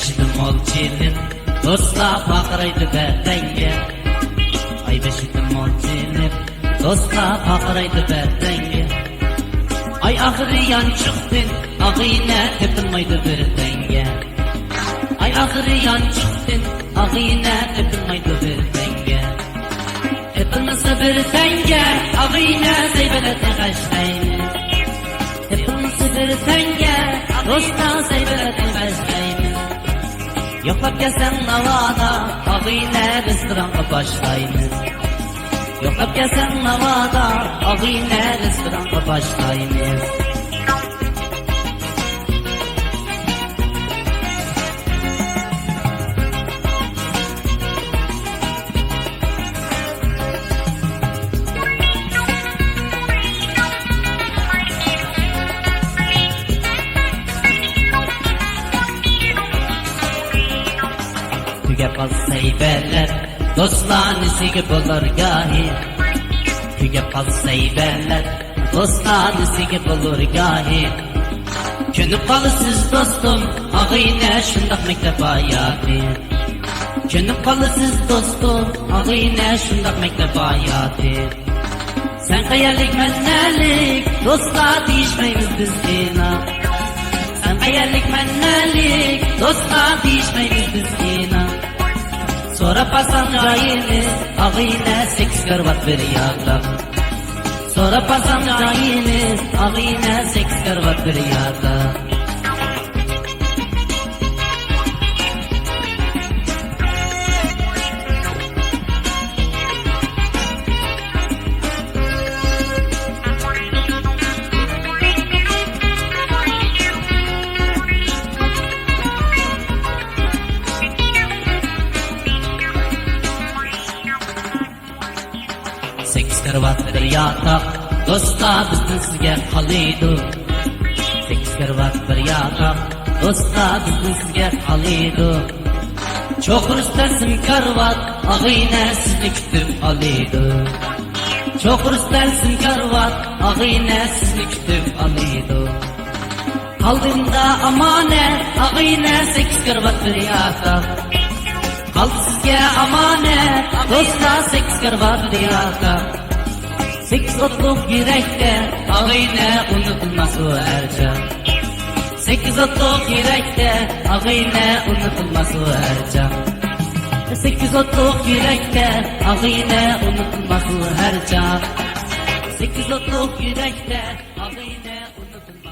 beşidim ol çilim, dostlar bakıraydı berdenge. Ay beşidim ol çilim, dostlar bakıraydı berdenge. Ay ahırı yançıktın, ağıyla tepilmaydı bir denge. Ay ahırı yançıktın, ağıyla tepilmaydı bir denge. Tepilmesi bir denge, ağıyla zeybelete kaçtayım. Tepilmesi bir denge, dostlar zeybelete kaçtayım. Yoklap gelsen lavada, ağıyla restorana başlayım. Yoklap gelsen lavada, ağıyla restorana başlayım. Tüge kalsa iberler, dostlar nesi bulur gahi. Tüge kalsa iberler, dostlar nesi bulur gahi. Könüp kalısız dostum, ağıyla şundak mektep hayatı. Könüp kalısız dostum, ağıyla şundak mektep hayatı. Sen hayallik mennelik, dostlar değişmeyiz biz yine. Sen hayallik mennelik, dostlar değişmeyiz biz yine. Sonra pasan cahili, ağıyla seks kırvat bir yağda. Sonra pasan cahili, ağıyla seks kırvat bir yağda. Seks kırvat bir yatak, dostlar bizden sizge kalıydı. Seks kırvat bir yatak, dostlar bizden sizge kalıydı. Çok rüstersim kırvat, ağıyla sizni kütüp alıydı. Çok rüstersim kırvat, ağıyla sizni kütüp alıydı. Kaldığımda amanet, ağıyla seks kırvat bir yatak. Kaldı sizge amanet, dostlar seks kırvat bir yatak. Seks otluk yürekte, ağıyla unutulmaz o ercan. Sekiz otluk yürekte, ağıyla unutulmaz o ercan. Sekiz otluk yürekte, ağıyla unutulmaz o ercan. Sekiz otluk yürekte, ağıyla unutulmaz.